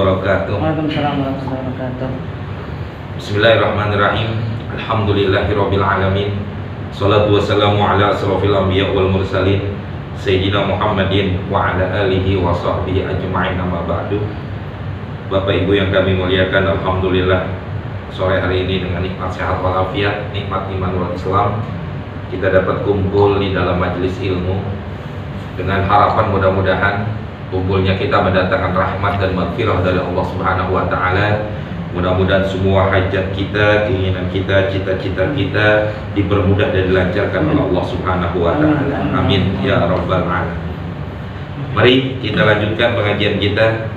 wabarakatuh. Waalaikumsalam warahmatullahi wabarakatuh. Bismillahirrahmanirrahim. Alhamdulillahirabbil alamin. Shalatu wassalamu ala asrofil anbiya wal mursalin Sayyidina Muhammadin wa ala alihi wa sahbihi ajma'in, amma ba'du. Bapak Ibu yang kami muliakan, alhamdulillah sore hari ini dengan nikmat sehat walafiat, nikmat iman wal Islam, kita dapat kumpul di dalam majelis ilmu dengan harapan mudah-mudahan kumpulnya kita mendatangkan rahmat dan maghfirah dari Allah Subhanahu wa taala. Mudah-mudahan semua hajat kita, keinginan kita, cita-cita kita dipermudah dan dilancarkan oleh Allah Subhanahu wa taala. Amin ya rabbal alamin. Mari kita lanjutkan pengajian kita.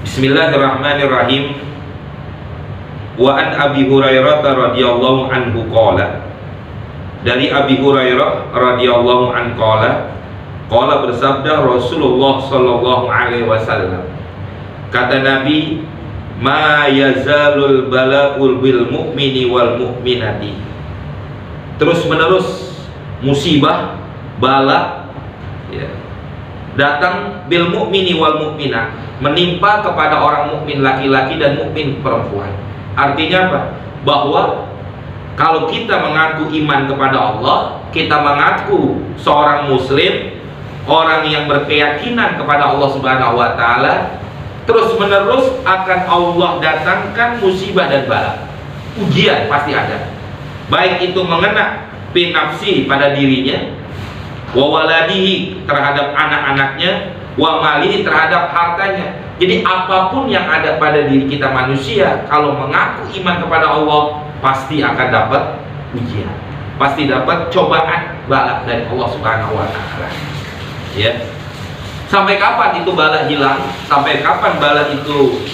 Bismillahirrahmanirrahim. Wa an Abi Hurairah radhiyallahu anhu qala. Dari Abi Hurairah radhiyallahu anhu qala bersabda Rasulullah sallallahu alaihi wasallam. Kata Nabi, ma yazalul bala'ul bil mu'mini wal mu'minati. Terus menerus musibah, bala ya, datang bil mu'mini wal mu'minat, menimpa kepada orang mukmin laki-laki dan mukmin perempuan. Artinya apa? Bahwa kalau kita mengaku iman kepada Allah, kita mengaku seorang muslim, orang yang berkeyakinan kepada Allah Subhanahu wa taala, terus menerus akan Allah datangkan musibah dan bala. Ujian pasti ada. Baik itu mengena binafsi pada dirinya, wa waladihi terhadap anak-anaknya, wa malihi terhadap hartanya. Jadi apapun yang ada pada diri kita manusia, kalau mengaku iman kepada Allah, pasti akan dapat ujian. Pasti dapat cobaan, bala dari Allah Subhanahu wa taala. Ya. Sampai kapan itu bala hilang? Sampai kapan bala itu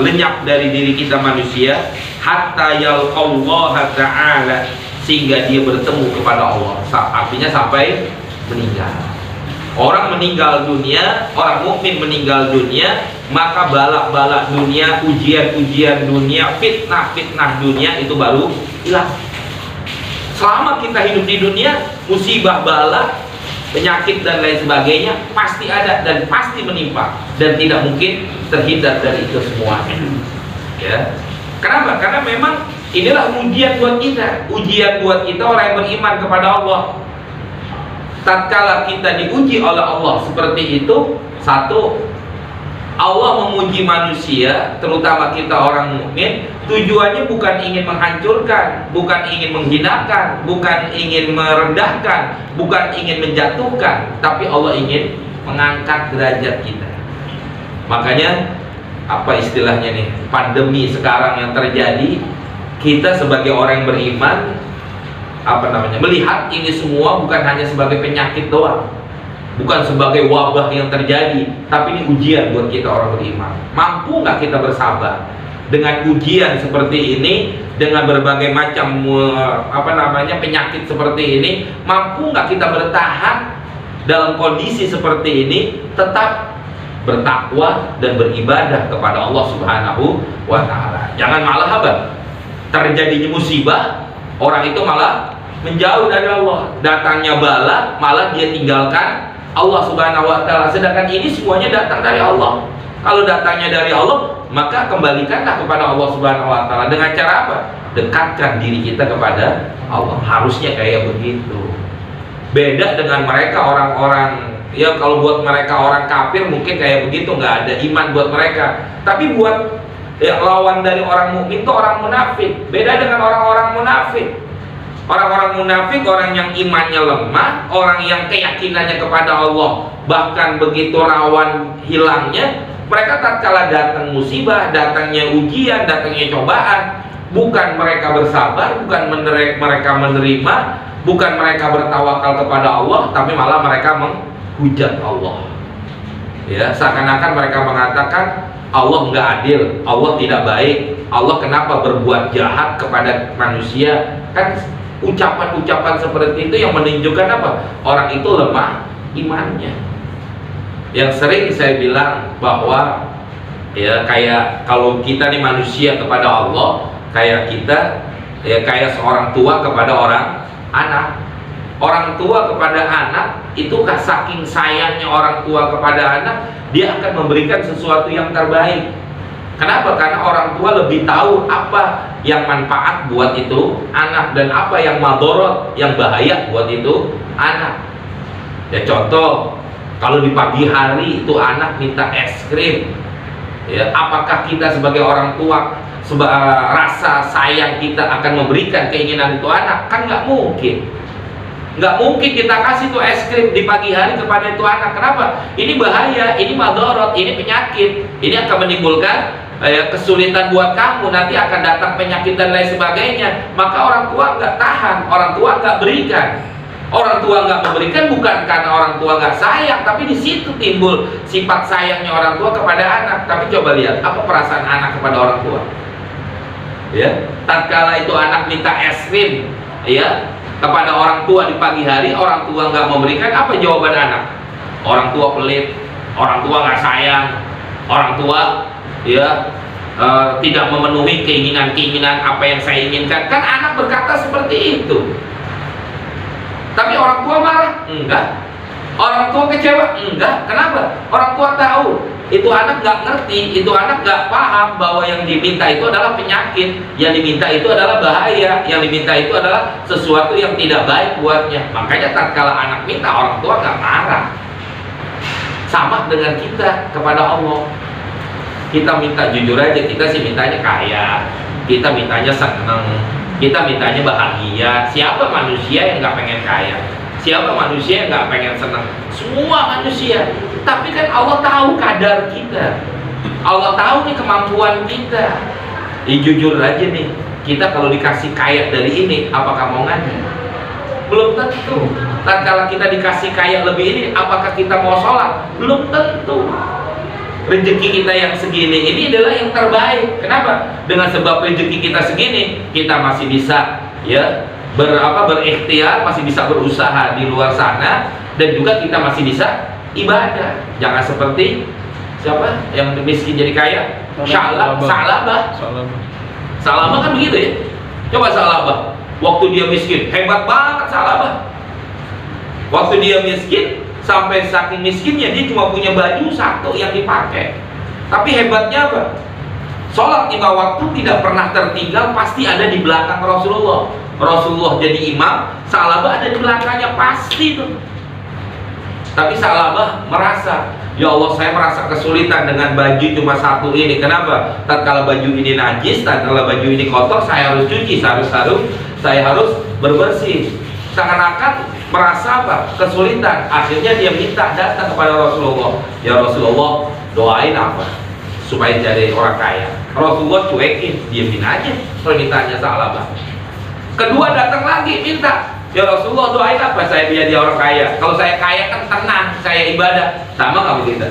lenyap dari diri kita manusia? Hatta yalqallaha ta'ala, sehingga dia bertemu kepada Allah. Artinya sampai meninggal. Orang meninggal dunia, orang mukmin meninggal dunia, maka bala-bala dunia, ujian-ujian dunia, fitnah-fitnah dunia itu baru hilang. Selama kita hidup di dunia, musibah, bala, penyakit dan lain sebagainya pasti ada dan pasti menimpa, dan tidak mungkin terhindar dari itu semua. Ya. Kenapa? Karena memang inilah ujian buat kita. Ujian buat kita orang yang beriman kepada Allah. Tatkala kita diuji oleh Allah seperti itu, satu, Allah memuji manusia, terutama kita orang mukmin, tujuannya bukan ingin menghancurkan, bukan ingin menghinakan, bukan ingin merendahkan, bukan ingin menjatuhkan, tapi Allah ingin mengangkat derajat kita. Makanya apa istilahnya nih, pandemi sekarang yang terjadi, kita sebagai orang yang beriman, melihat ini semua bukan hanya sebagai penyakit doang, bukan sebagai wabah yang terjadi, tapi ini ujian buat kita orang beriman. Mampu nggak kita bersabar dengan ujian seperti ini, dengan berbagai macam penyakit seperti ini? Mampu nggak kita bertahan dalam kondisi seperti ini, tetap bertakwa dan beribadah kepada Allah Subhanahu wa taala? Jangan malah terjadinya musibah, orang itu malah menjauh dari Allah, datangnya bala, malah dia tinggalkan Allah Subhanahu wa taala. Sedangkan ini semuanya datang dari Allah. Kalau datangnya dari Allah, maka kembalikanlah kepada Allah Subhanahu wa taala. Dengan cara apa? Dekatkan diri kita kepada Allah. Harusnya kayak begitu. Beda dengan mereka orang-orang, ya kalau buat mereka orang kafir mungkin kayak begitu, nggak ada iman buat mereka. Tapi buat lawan dari orang mukmin itu orang munafik. Beda dengan orang-orang munafik. Orang-orang munafik, orang yang imannya lemah, orang yang keyakinannya kepada Allah bahkan begitu rawan hilangnya, mereka tatkala datang musibah, datangnya ujian, datangnya cobaan, bukan mereka bersabar, bukan mereka menerima, bukan mereka bertawakal kepada Allah, tapi malah mereka menghujat Allah. Ya, seakan-akan mereka mengatakan Allah nggak adil, Allah tidak baik, Allah kenapa berbuat jahat kepada manusia? Kan ucapan-ucapan seperti itu yang menunjukkan apa? Orang itu lemah imannya. Yang sering saya bilang bahwa ya kayak kalau kita nih manusia kepada Allah, kayak kita ya kayak seorang tua kepada orang anak. orang tua kepada anak itu saking sayangnya orang tua kepada anak, dia akan memberikan sesuatu yang terbaik. Kenapa? Karena orang tua lebih tahu apa yang manfaat buat itu anak dan apa yang madorot, yang bahaya buat itu anak. Ya contoh, kalau di pagi hari itu anak minta es krim, ya apakah kita sebagai orang tua rasa sayang kita akan memberikan keinginan itu anak? Kan nggak mungkin. Nggak mungkin kita kasih tuh es krim di pagi hari kepada itu anak. Kenapa? Ini bahaya, ini madorot, ini penyakit, ini akan menimbulkan kesulitan buat kamu, nanti akan datang penyakit dan lain sebagainya. Maka orang tua nggak tahan, orang tua nggak berikan. Orang tua nggak memberikan bukan karena orang tua nggak sayang, tapi di situ timbul sifat sayangnya orang tua kepada anak. Tapi coba lihat apa perasaan anak kepada orang tua. Ya, tatkala itu anak minta es krim, ya kepada orang tua di pagi hari, orang tua nggak memberikan, apa jawaban anak? Orang tua pelit, orang tua nggak sayang, orang tua ya tidak memenuhi keinginan apa yang saya inginkan. Kan anak berkata seperti itu. Tapi orang tua marah? Enggak. Orang tua kecewa? Enggak. Kenapa? Orang tua tahu itu anak nggak ngerti, itu anak nggak paham bahwa yang diminta itu adalah penyakit, yang diminta itu adalah bahaya, yang diminta itu adalah sesuatu yang tidak baik buatnya. Makanya tatkala anak minta, orang tua nggak marah. Sama dengan kita kepada Allah. Kita minta, jujur aja, kita sih mintanya kaya, kita mintanya seneng, kita mintanya bahagia. Siapa manusia yang nggak pengen kaya? Siapa manusia yang nggak pengen seneng? Semua manusia. Tapi kan Allah tahu kadar kita, Allah tahu nih kemampuan kita. Jujur aja nih, kita kalau dikasih kaya dari ini, apakah mau ngaji? Belum tentu. Tatkala kita dikasih kaya lebih ini, apakah kita mau sholat? Belum tentu. Rezeki kita yang segini ini adalah yang terbaik. Kenapa? Dengan sebab rezeki kita segini, kita masih bisa ya berikhtiar, masih bisa berusaha di luar sana, dan juga kita masih bisa ibadah. Jangan seperti siapa yang miskin jadi kaya? Salabah kan begitu ya. Coba Salabah, waktu dia miskin hebat banget Salabah. Waktu dia miskin, sampai saking miskinnya dia cuma punya baju satu yang dipakai. Tapi hebatnya apa? Sholat 5 waktu tidak pernah tertinggal, pasti ada di belakang Rasulullah. Rasulullah jadi imam, Salabah ada di belakangnya, pasti tuh. Tapi Salabah merasa, ya Allah, saya merasa kesulitan dengan baju cuma satu ini. Kenapa? Tatkala baju ini najis, tatkala baju ini kotor, saya harus cuci, saya harus berbersih. Seakan-akan merasa apa? Kesulitan. Akhirnya dia minta, datang kepada Rasulullah, ya Rasulullah, doain apa supaya jadi orang kaya. Rasulullah cuekin, diemin aja permintaannya Salabah. Kedua datang lagi minta, ya Rasulullah, doain apa saya biar jadi orang kaya. Kalau saya kaya kan tenang, saya ibadah. Sama nggak kita?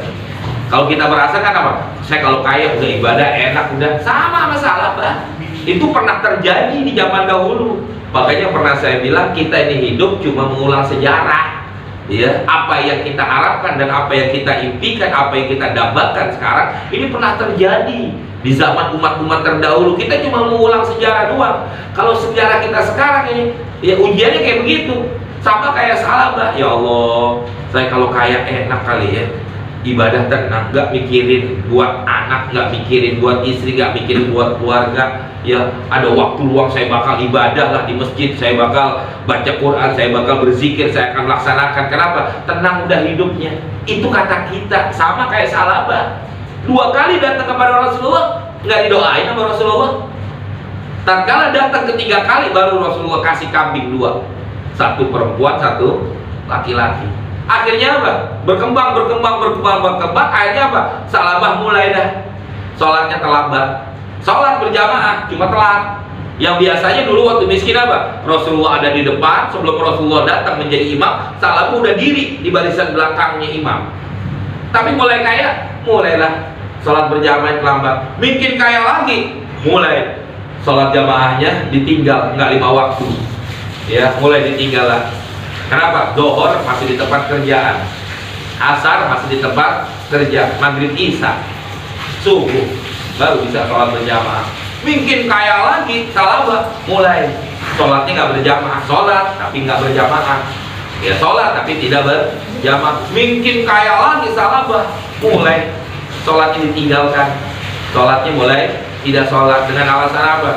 Kalau kita merasa kan apa? Saya kalau kaya udah ibadah enak, udah sama Salabah. Itu pernah terjadi di zaman dahulu. Makanya pernah saya bilang, kita ini hidup cuma mengulang sejarah. Ya, apa yang kita harapkan dan apa yang kita impikan, apa yang kita dambakan sekarang, ini pernah terjadi di zaman umat-umat terdahulu. Kita cuma mengulang sejarah doang. Kalau sejarah kita sekarang ini, ya ujiannya kayak begitu. Sama kayak Salabah. Ya Allah, saya kalau kaya enak kali ya, ibadah tenang, nggak mikirin buat anak, nggak mikirin buat istri, nggak mikirin buat keluarga. Ya, ada waktu luang saya bakal ibadah lah di masjid, saya bakal baca Quran, saya bakal berzikir, saya akan laksanakan. Kenapa? Tenang udah hidupnya. Itu kata kita. Sama kayak Salabah. 2 kali datang kepada Rasulullah, nggak didoain sama Rasulullah. Tatkala datang ketiga kali, baru Rasulullah kasih kambing 2, 1 perempuan, 1 laki-laki. Akhirnya apa? Berkembang. Akhirnya apa? Salabah mulai dah sholatnya terlambat. Sholat berjamaah cuma telat. Yang biasanya dulu waktu miskin apa? Rasulullah ada di depan, sebelum Rasulullah datang menjadi imam, Salabah udah diri di barisan belakangnya imam. Tapi mulai kaya, mulailah sholat berjamaah terlambat. Bikin kaya lagi, mulai sholat jamaahnya ditinggal, nggak 5 waktu. Ya, mulai ditinggal lah. Kenapa? Zuhur masih di tempat kerjaan, asar masih di tempat kerja, maghrib isya, subuh baru bisa sholat berjamaah. Mungkin kaya lagi, Salabah mulai sholatnya nggak berjamaah, sholat tapi nggak berjamaah. Ya sholat tapi tidak berjamaah. Mungkin kaya lagi salabah, mulai sholatnya ditinggalkan, sholatnya mulai tidak sholat dengan alasan apa?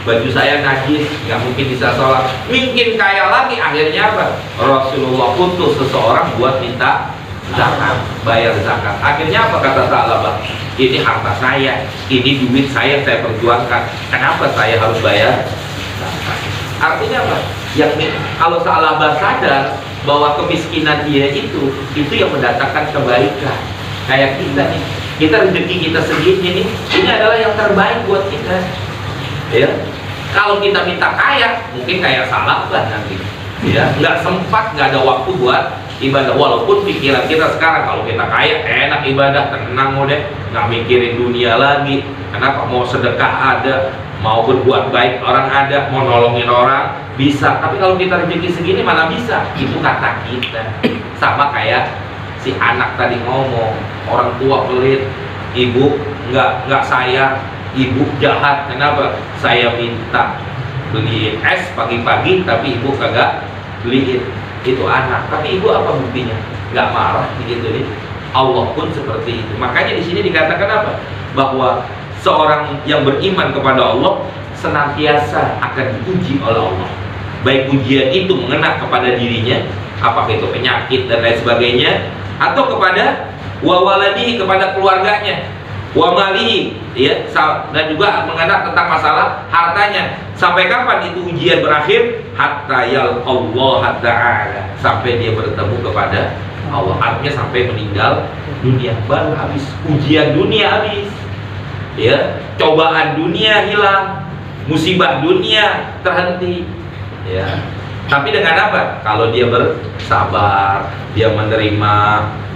Baju saya najis, nggak mungkin bisa sholat. Mungkin kaya lagi, akhirnya apa? Rasulullah utus seseorang buat minta zakat, bayar zakat. Akhirnya apa kata Sa'labah? Ini harta saya, ini duit saya perjuangkan. Kenapa saya harus bayar zakat? Artinya apa? Kalau Sa'labah sadar bahwa kemiskinan dia itu yang mendatangkan kebaikan. Kayak kita nih, kita rezeki kita segini nih, ini adalah yang terbaik buat kita. Ya, kalau kita minta kaya, mungkin kayak Sa'labah nanti. Ya, nggak sempat, nggak ada waktu buat ibadah. Walaupun pikiran kita sekarang kalau kita kaya enak ibadah, tenang udah, nggak mikirin dunia lagi. Kenapa? Mau sedekah ada, mau berbuat baik orang ada, mau nolongin orang bisa. Tapi kalau kita rezeki segini mana bisa? Itu kata kita. Sama kayak si anak tadi ngomong, orang tua pelit, ibu nggak sayang, ibu jahat. Kenapa? Saya minta beliin es pagi-pagi tapi ibu kagak beliin. Itu anak, tapi ibu apa buktinya? Nggak marah begitu nih. Allah pun seperti itu. Makanya di sini dikatakan apa? Bahwa seorang yang beriman kepada Allah senantiasa akan diuji oleh Allah. Baik ujian itu mengena kepada dirinya, apakah itu penyakit dan lain sebagainya, atau kepada wawaladihi, kepada keluarganya, wamalihi, ya, dan juga mengena tentang masalah hartanya. Sampai kapan itu ujian berakhir? Hatta yal Allah Ta'ala, sampai dia bertemu kepada Allah. Artinya sampai meninggal dunia, baru habis ujian dunia, habis. Ya, cobaan dunia hilang, musibah dunia terhenti. Ya, tapi dengan apa? Kalau dia bersabar, dia menerima,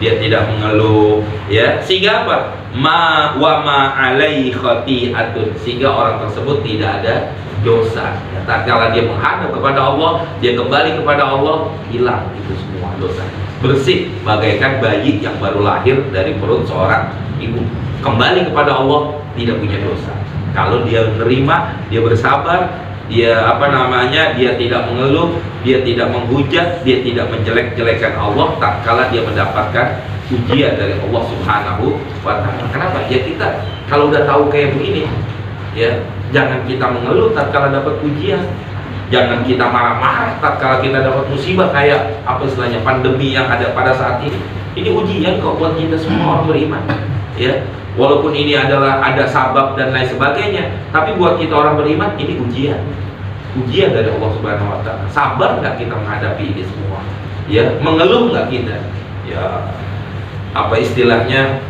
dia tidak mengeluh, ya, sehingga apa? Ma alaihi khati'atun, sehingga orang tersebut tidak ada dosa. Ya, tatkala dia menghadap kepada Allah, dia kembali kepada Allah, hilang itu semua dosa, bersih bagaikan bayi yang baru lahir dari perut seorang ibu. Kembali kepada Allah, tidak punya dosa. Kalau dia menerima, dia bersabar, dia dia tidak mengeluh, dia tidak menghujat, dia tidak menjelek-jelekan Allah tatkala dia mendapatkan ujian dari Allah Subhanahu wa Ta'ala. Kenapa? Ya kita kalau udah tahu kayak begini, ya jangan kita mengeluh tatkala dapat ujian. Jangan kita marah-marah tatkala kita dapat musibah kayak apa istilahnya pandemi yang ada pada saat ini. Ini ujian kok buat kita semua orang beriman. Ya, walaupun ini adalah ada sabab dan lain sebagainya, tapi buat kita orang beriman ini ujian. Ujian dari Allah Subhanahu wa Ta'ala. Sabar nggak kita menghadapi ini semua? Ya, mengeluh nggak kita? Ya, apa istilahnya?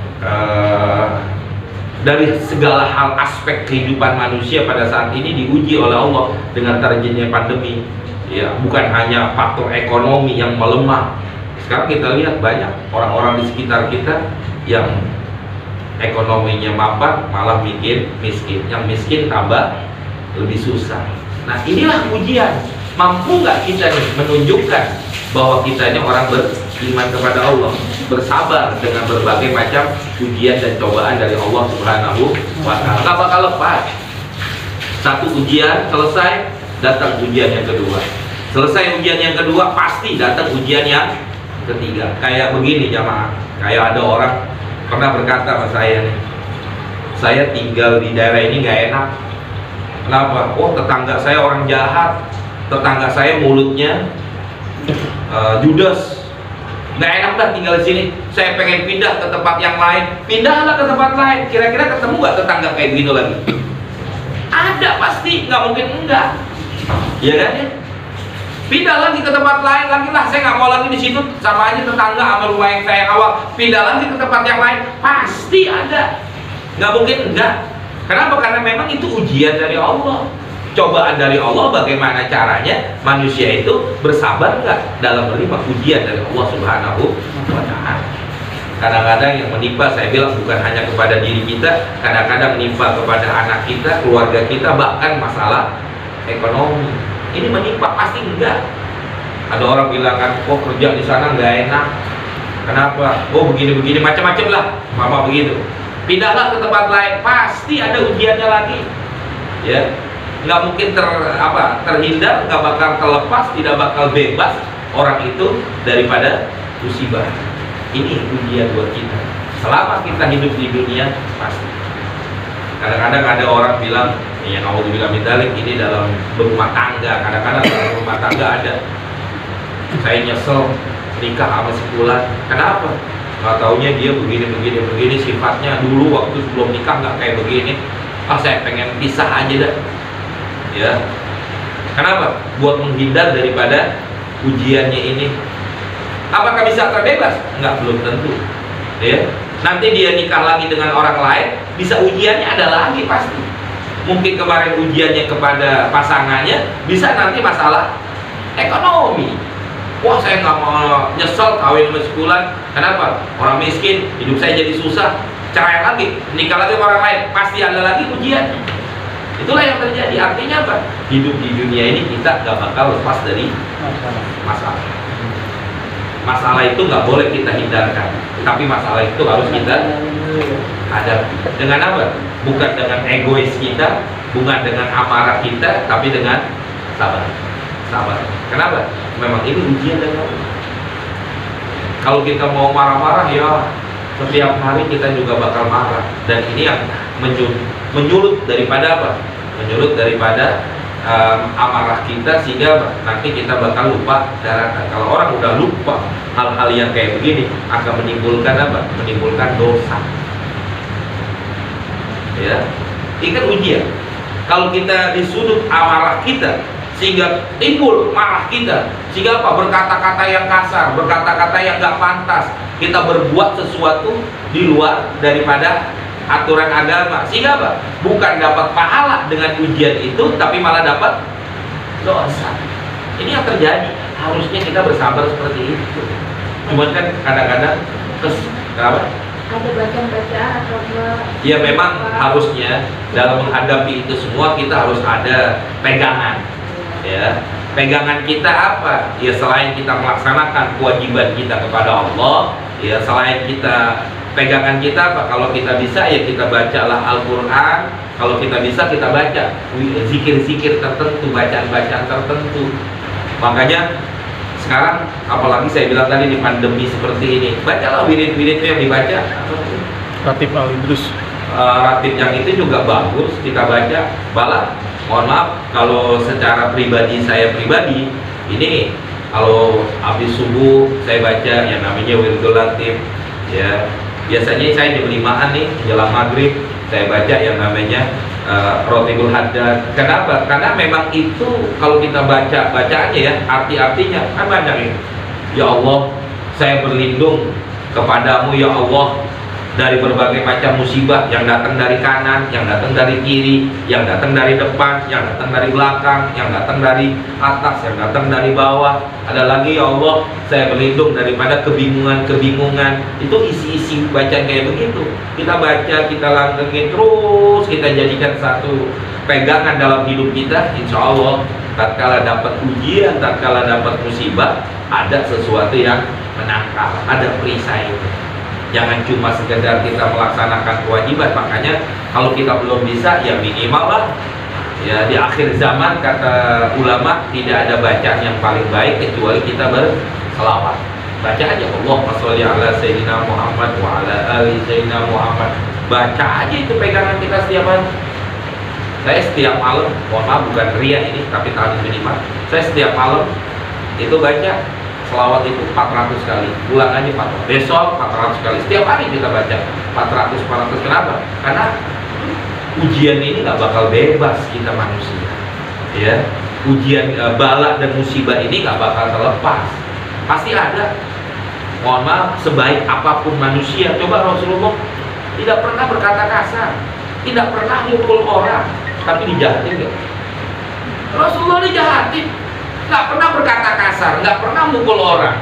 Dari segala hal aspek kehidupan manusia pada saat ini diuji oleh Allah dengan terjadinya pandemi. Ya, bukan hanya faktor ekonomi yang melemah. Sekarang kita lihat banyak orang-orang di sekitar kita yang ekonominya mapan malah bikin miskin, yang miskin tambah lebih susah. Nah, inilah ujian. Mampu nggak kita nih menunjukkan bahwa kita ini orang beriman kepada Allah, bersabar dengan berbagai macam ujian dan cobaan dari Allah Subhanahu wa Ta'ala. Nggak bakal lepas. Satu ujian selesai, datang ujian yang kedua. Selesai ujian yang kedua, pasti datang ujian yang ketiga. Kayak begini jamaah, kayak ada orang pernah berkata sama saya nih, saya tinggal di daerah ini nggak enak. Kenapa? Oh, tetangga saya orang jahat, tetangga saya mulutnya judes, nggak enak dah tinggal di sini. Saya pengen pindah ke tempat yang lain. Pindahlah ke tempat lain. Kira-kira ketemu nggak tetangga kayak begitu lagi? Ada pasti, nggak mungkin enggak. Ya kan ya? Pindah lagi ke tempat lain lagi lah. Saya nggak mau lagi di situ. Sama aja tetangga sama rumah yang saya awal. Pindah lagi ke tempat yang lain. Pasti ada. Nggak mungkin enggak. Kenapa? Karena memang itu ujian dari Allah. Cobaan dari Allah. Bagaimana caranya manusia itu bersabar nggak dalam menerima ujian dari Allah Subhanahu wa Ta'ala. Kadang-kadang yang menimpa, saya bilang bukan hanya kepada diri kita, kadang-kadang menimpa kepada anak kita, keluarga kita, bahkan masalah ekonomi. Ini menimpa pasti enggak. Ada orang bilang kan, oh kerja di sana nggak enak. Kenapa? Oh begini-begini, macam-macam lah, mama begitu. Pindahlah ke tempat lain, pasti ada ujiannya lagi. Ya, nggak mungkin terhindar, nggak bakal terlepas, tidak bakal bebas orang itu daripada musibah. Ini ujian buat kita. Selama kita hidup di dunia pasti. Kadang-kadang ada orang bilang, ya naudzubillah min dzalik, ini dalam berumah tangga. Kadang-kadang dalam rumah tangga ada, saya nyesel nikah sama si fulan. Kenapa? Nggak taunya dia begini sifatnya. Dulu waktu sebelum nikah nggak kayak begini. Saya pengen pisah aja dah. Ya. Kenapa? Buat menghindar daripada ujiannya ini. Apakah bisa terbebas? Enggak, belum tentu. Ya. Nanti dia nikah lagi dengan orang lain, bisa ujiannya ada lagi pasti. Mungkin kemarin ujiannya kepada pasangannya, bisa nanti masalah ekonomi. Wah, saya nggak mau, nyesel kawin sama sebulan. Kenapa? Orang miskin, hidup saya jadi susah. Cerai lagi, nikah lagi sama orang lain, pasti ada lagi ujiannya. Itulah yang terjadi. Artinya apa? Hidup di dunia ini kita nggak bakal lepas dari masalah. Masalah itu nggak boleh kita hindarkan, tapi masalah itu harus kita hadapi. Dengan apa? Bukan dengan egois kita, bukan dengan amarah kita, tapi dengan sabar. Sabar. Kenapa? Memang ini ujian dari Allah. Kalau kita mau marah-marah, ya setiap hari kita juga bakal marah. Dan ini yang menyulut daripada apa? Menyulut daripada amarah kita, sehingga nanti kita bakal lupa daratan. Kalau orang udah lupa hal-hal yang kayak begini, akan menimbulkan apa? Menimbulkan dosa. Ya, ini kan ujian. Kalau kita disudut amarah kita, sehingga timbul marah kita, sehingga apa? Berkata-kata yang kasar, berkata-kata yang gak pantas, kita berbuat sesuatu di luar daripada aturan agama, sehingga apa? Bukan dapat pahala dengan ujian itu, tapi malah dapat dosa. Ini yang terjadi. Harusnya kita bersabar seperti itu. Cuman kan kadang-kadang kenapa? Ada bacaan-bacaan atau apa? Ya memang harusnya dalam menghadapi itu semua kita harus ada pegangan. Ya, pegangan kita apa? Ya selain kita melaksanakan kewajiban kita kepada Allah, ya selain kita, pegangan kita apa? Kalau kita bisa ya kita bacalah Al-Quran. Kalau kita bisa kita baca zikir-zikir tertentu, bacaan-bacaan tertentu. Makanya sekarang apalagi saya bilang tadi di pandemi seperti ini, bacalah wirid-wirid yang dibaca. Ratib Al-Idrus. Ratib yang itu juga bagus kita baca. Malah mohon maaf kalau secara pribadi, saya pribadi ini kalau habis subuh saya baca yang namanya Wiridul Latif. Ya, biasanya saya jam 5-an nih jelang maghrib saya baca yang namanya Rotibul Haddad. Kenapa? Karena memang itu kalau kita baca bacaannya ya, arti-artinya kan banyak ini. Ya Allah, saya berlindung kepadamu ya Allah dari berbagai macam musibah yang datang dari kanan, yang datang dari kiri, yang datang dari depan, yang datang dari belakang, yang datang dari atas, yang datang dari bawah. Ada lagi ya Allah, saya berlindung daripada kebingungan-kebingungan. Itu isi-isi bacaan kayak begitu. Kita baca, kita langgengin terus, kita jadikan satu pegangan dalam hidup kita. Insya Allah, tatkala dapat ujian, tatkala dapat musibah, ada sesuatu yang menangkal, ada perisai. Jangan cuma sekedar kita melaksanakan kewajiban. Makanya kalau kita belum bisa, ya minimal lah. Ya di akhir zaman kata ulama tidak ada bacaan yang paling baik kecuali kita berselawat. Baca aja Allahumma sholli ala sayyidina Muhammad wa ala ali sayyidina Muhammad. Baca aja itu pegangan kita setiap hari. Saya setiap malam, mohon maaf bukan ria ini tapi tadi minimal. Saya setiap malam itu baca selawat itu 400 kali, ulang aja 400, besok 400 kali, setiap hari kita baca 400. Kenapa? Karena ujian ini nggak bakal bebas kita manusia, ya. Ujian bala dan musibah ini nggak bakal terlepas, pasti ada. Mohon maaf, sebaik apapun manusia, coba Rasulullah tidak pernah berkata kasar, tidak pernah mukul orang, tapi dijahatin nggak? Rasulullah dijahatin, nggak pernah berkata kasar, nggak pernah mukul orang,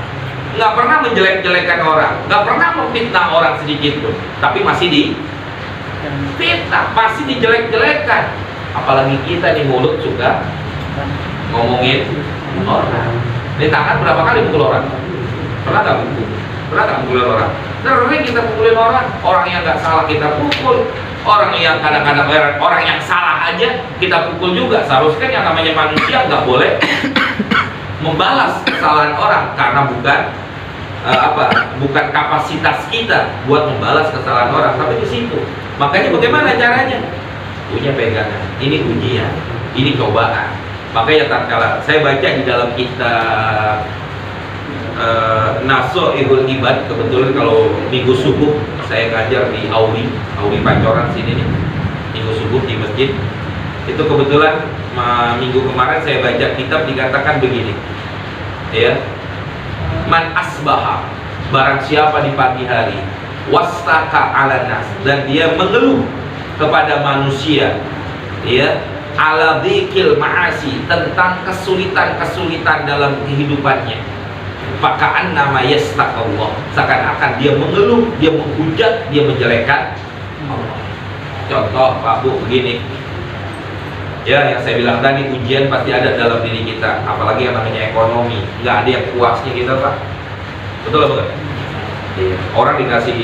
nggak pernah menjelek-jelekan orang, nggak pernah memfitnah orang sedikit pun, tapi masih difitnah, masih dijelek-jelekan. Apalagi kita nih mulut suka ngomongin orang. Ini tangan berapa kali mukul orang? Pernah nggak mukul? Pernah nggak mukulin orang? Sering kita mukulin orang yang nggak salah kita pukul, orang yang kadang-kadang orang yang salah aja kita pukul juga. Seharusnya kan yang namanya manusia nggak boleh membalas kesalahan orang, karena bukan kapasitas kita buat membalas kesalahan orang. Tapi di situ, makanya bagaimana caranya? Punya pegangan. Ini ujian, ini cobaan. Makanya tatkala saya baca di dalam kitab Nasoihul Ibad, kebetulan kalau minggu subuh saya ngajar di Auri Pancoran sini nih, minggu subuh di masjid. Itu kebetulan minggu kemarin saya baca kitab, dikatakan begini, ya, man asbaha, barang siapa di pagi hari, wastaka ala nas, dan dia mengeluh kepada manusia, ya, ala dzikil ma'asi, tentang kesulitan-kesulitan dalam kehidupannya, pakaan nama yastaqallah, seakan-akan dia mengeluh, dia menghujat, dia menjelekkan Allah. Contoh Pak Bu begini, ya, yang saya bilang tadi, ujian pasti ada dalam diri kita, apalagi yang namanya ekonomi. Nggak ada yang puasnya kita, Pak. Betul apa enggak? Iya. Orang dikasih,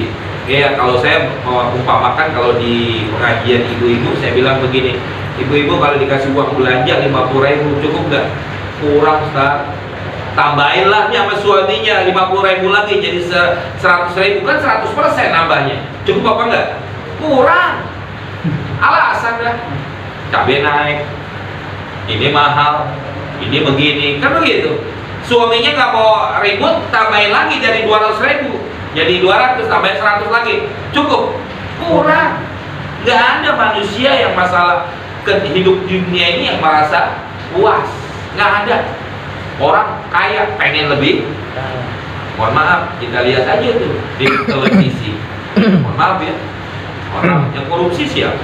ya, kalau saya mau umpamakan, kalau di pengajian ibu-ibu saya bilang begini, ibu-ibu kalau dikasih uang belanja 50.000 cukup nggak? Kurang, Ustaz. Tambahinlah nih sama suaminya 50.000 lagi jadi 100.000, kan 100% nambahnya. Cukup apa enggak? Kurang. Alasan dah, cabai naik, ini mahal, ini begini, kan begitu. Suaminya nggak mau ribut, tambahin lagi dari 200.000 jadi 200, tambahin 100 lagi, cukup. Kurang. Nggak ada manusia yang masalah hidup dunia ini yang merasa puas. Nggak ada. Orang kaya pengen lebih. Mohon maaf, kita lihat aja tuh di televisi. Mohon maaf ya, orang yang korupsi siapa?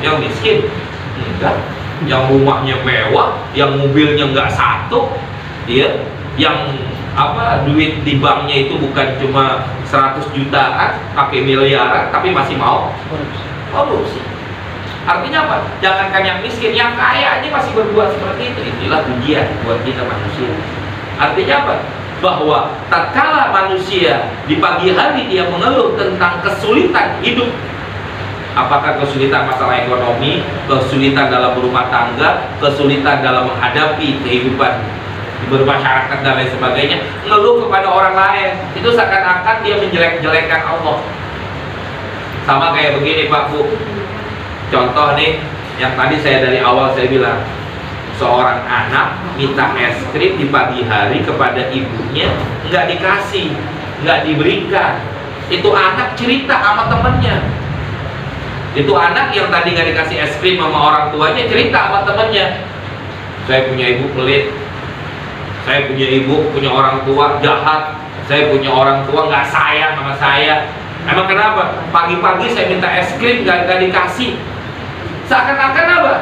Yang miskin? Enggak. Yang rumahnya mewah, yang mobilnya enggak satu, dia yang duit di banknya itu bukan cuma 100 jutaan, pakai miliaran, tapi masih mau korupsi. Artinya apa? Jangankan yang miskin, yang kaya aja masih berbuat seperti itu. Inilah ujian buat kita manusia. Artinya apa? Bahwa tatkala manusia di pagi hari dia mengeluh tentang kesulitan hidup, apakah kesulitan masalah ekonomi, kesulitan dalam berumah tangga, kesulitan dalam menghadapi kehidupan bermasyarakat dan lain sebagainya, ngeluh kepada orang lain, itu seakan-akan dia menjelek-jelekan Allah. Sama kayak begini Pak Bu, contoh nih, yang tadi saya dari awal saya bilang, seorang anak minta es krim di pagi hari kepada ibunya, nggak dikasih, nggak diberikan. Itu anak cerita sama temennya. Itu anak yang tadi nggak dikasih es krim sama orang tuanya, cerita sama temennya, saya punya ibu pelit, saya punya ibu, punya orang tua jahat, saya punya orang tua nggak sayang sama saya. Emang kenapa? Pagi-pagi saya minta es krim nggak dikasih. Seakan-akan apa?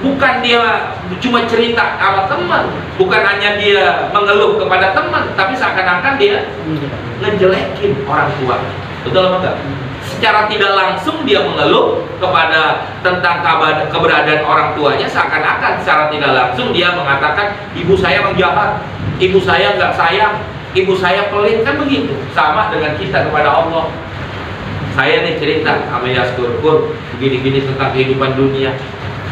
Bukan dia cuma cerita sama teman, bukan hanya dia mengeluh kepada teman, tapi seakan-akan dia ngejelekin orang tua. Betul apa enggak? Secara tidak langsung dia mengeluh kepada tentang keberadaan orang tuanya, seakan-akan secara tidak langsung dia mengatakan ibu saya menjahat, ibu saya nggak sayang, ibu saya pelit, kan begitu. Sama dengan kita kepada Allah. Saya nih cerita sama Yaskurkur begini-gini tentang kehidupan dunia.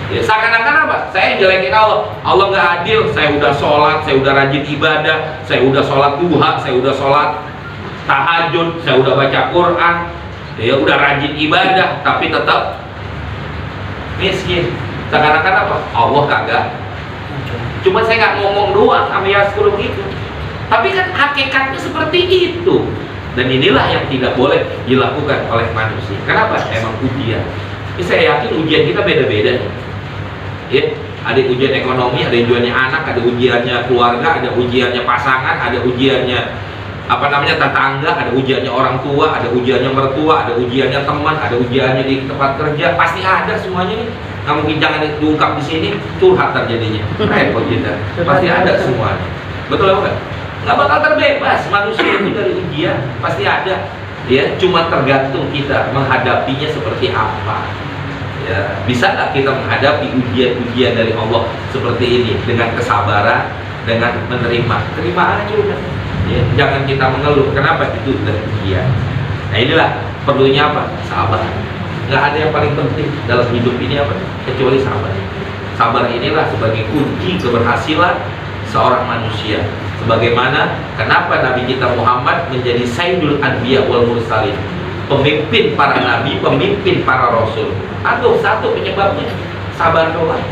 Ya, seakan-akan apa? Saya jelekin Allah. Allah nggak adil. Saya udah sholat, saya udah rajin ibadah, saya udah sholat duha, saya udah sholat tahajud, saya udah baca Quran, ya udah rajin ibadah, tapi tetap miskin. Seakan-akan apa? Allah kagak. Cuma saya nggak ngomong doang sama Yaskur gitu. Tapi kan hakikatnya seperti itu. Dan inilah yang tidak boleh dilakukan oleh manusia. Kenapa? Emang ujian. Ini saya yakin ujian kita beda-beda. Ya, ada ujian ekonomi, ada ujiannya anak, ada ujiannya keluarga, ada ujiannya pasangan, ada ujiannya tetangga, ada ujiannya orang tua, ada ujiannya mertua, ada ujiannya teman, ada ujiannya di tempat kerja. Pasti ada semuanya nih. Nggak mungkin jangan diungkap di sini, curhat terjadinya. Repot kita. Pasti ada semuanya. Betul apa enggak? Nggak bakal terbebas, manusia itu dari ujian pasti ada. Ya, cuma tergantung kita menghadapinya seperti apa. Ya, bisa nggak kita menghadapi ujian-ujian dari Allah seperti ini dengan kesabaran, dengan menerima, terima aja udah. Ya, jangan kita mengeluh. Kenapa? Itu dari ujian. Nah inilah perlunya apa? Sabar. Nggak ada yang paling penting dalam hidup ini apa? Kecuali sabar. Sabar inilah sebagai kunci keberhasilan seorang manusia. Sebagaimana kenapa Nabi kita Muhammad menjadi Sayyidul Anbiya wal Mursalin, pemimpin para nabi, pemimpin para rasul. Aduh, satu penyebabnya sabar doang.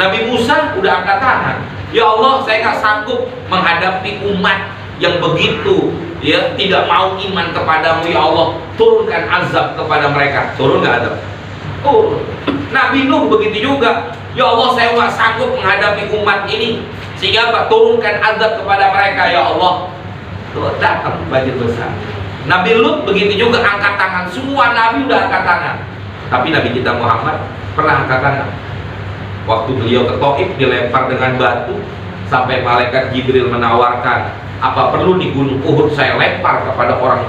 Nabi Musa udah angkat tangan, ya Allah, saya nggak sanggup menghadapi umat yang begitu ya tidak mau iman kepadamu, ya Allah, turunkan azab kepada mereka. Turun nggak azab? Turun. Nabi Nuh begitu juga, ya Allah, saya nggak sanggup menghadapi umat ini, sehingga apa? Turunkan azab kepada mereka, ya Allah. Tuh, datang banjir besar. Nabi Lut begitu juga, angkat tangan. Semua nabi udah angkat tangan, tapi Nabi kita Muhammad pernah angkat tangan. Waktu beliau ke Taif dilempar dengan batu, sampai malaikat Jibril menawarkan, apa perlu di gunung Uhud saya lempar kepada orang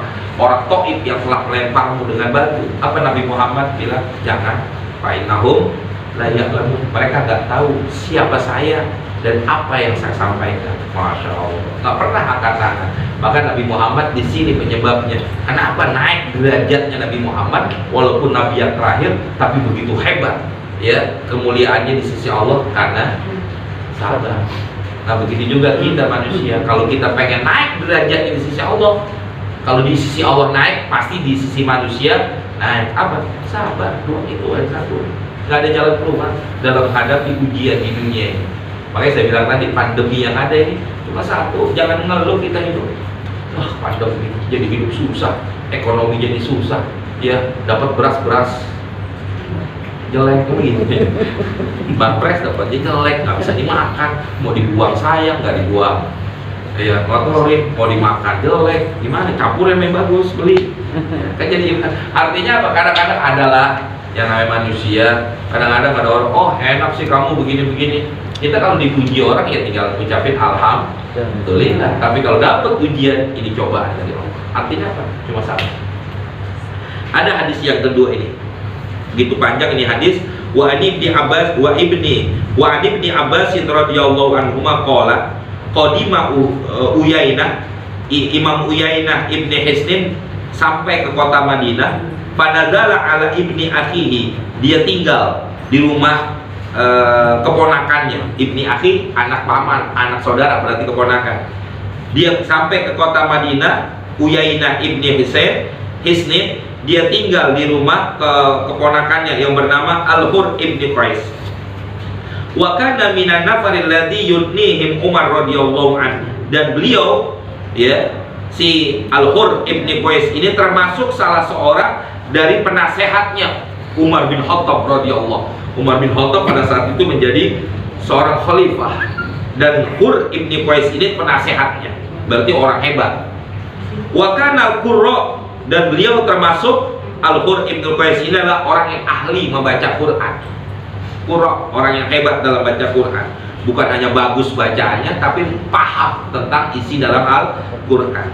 Taif yang telah melemparmu dengan batu? Apa Nabi Muhammad bilang? Jangan. Fa'innahum la ya'lamun. Mereka nggak tahu siapa saya dan apa yang saya sampaikan. Masya Allah, nggak pernah angkat tangan. Maka Nabi Muhammad di sini penyebabnya. Kenapa naik derajatnya Nabi Muhammad walaupun Nabi yang terakhir, tapi begitu hebat ya kemuliaannya di sisi Allah karena sabar. Nah begitu juga kita manusia, kalau kita pengen naik derajatnya di sisi Allah, kalau di sisi Allah naik, pasti di sisi manusia naik. Apa? Sabar. Dua itu ada satu. Nggak ada jalan keluar dalam menghadapi ujian di dunia ini. Makanya saya bilang tadi, pandemi yang ada ini cuma satu, jangan ngeluh kita hidup. Wah, pandemi jadi hidup susah, ekonomi jadi susah, ya dapat beras jelek begini, Banpres dapatnya jelek, nggak bisa dimakan, mau dibuang sayang nggak dibuang, ya kotorin, mau dimakan jelek, gimana? Campur yang bagus beli, kan jadi artinya apa? Kadang-kadang adalah yang namanya manusia, kadang-kadang ada orang, oh enak sih kamu begini-begini. Kita kalau dipuji orang ya tinggal ucapin alhamdulillah. Tapi kalau dapat ujian, ini cobaan dari Allah. Artinya apa? Cuma satu. Ada hadis yang kedua ini. Begitu panjang ini hadis. Wa ibni Abbas radhiyallahu anhu qala qadima Uyainah, Imam Uyainah ibni Hisnin sampai ke kota Madinah. Fanazala ala ibni akhihi, dia tinggal di rumah keponakannya. Ibni akhi, anak paman, anak saudara, berarti keponakan. Dia sampai ke kota Madinah. Uyainah ibni Hisnin, dia tinggal di rumah keponakannya yang bernama Al-Hur ibni Qais. Wa kana minan nafaril ladzi yudnihim Umar radhiyallahu anhu, dan beliau ya si Al-Hur ibni Qais ini termasuk salah seorang dari penasehatnya Umar bin Khattab radhiyallahu. Umar bin Khattab pada saat itu menjadi seorang khalifah, dan Hur ibni Qais ini penasehatnya, berarti orang hebat. Wa kana qurra, dan beliau termasuk Al-Hur ibnu Qais ini adalah orang yang ahli membaca Quran. Qurra, orang yang hebat dalam baca Quran. Bukan hanya bagus bacaannya, tapi paham tentang isi dalam Al-Quran.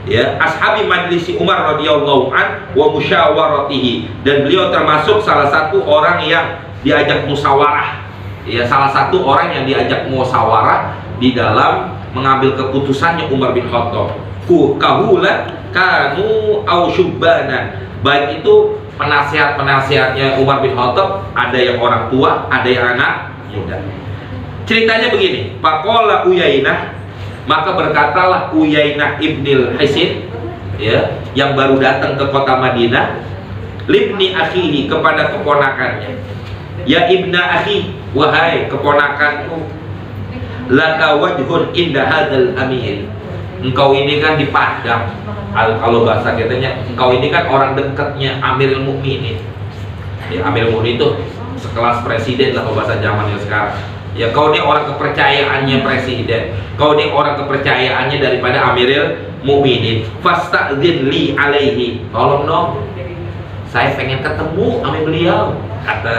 Ya, ashabi majlisi Umar radhiyallahu an wa musyawaratihi, dan beliau termasuk salah satu orang yang diajak musyawarah. Ya, salah satu orang yang diajak musyawarah di dalam mengambil keputusannya Umar bin Khattab. Kahulan kanu au syubbanan, baik itu penasihat-penasihatnya Umar bin Khattab, ada yang orang tua, ada yang anak muda. Ceritanya begini, faqala Uyainah, maka berkatalah Uyainah ibnil Hisin, ya, yang baru datang ke kota Madinah, libni akhihi, kepada keponakannya, ya ibna akhi, wahai keponakanku, laka wajhun inda hadzal amir, engkau ini kan dipandang, kalau bahasa katanya, engkau ini kan orang dekatnya Amirul Mukminin. Ya, Amirul Mukminin itu sekelas presiden lah kalau bahasa zamannya sekarang. Ya, kau ini orang kepercayaannya presiden, kau ini orang kepercayaannya daripada Amirul Mukminin. Fasta'dzin li alaihi, tolong dong, saya pengen ketemu sama beliau, kata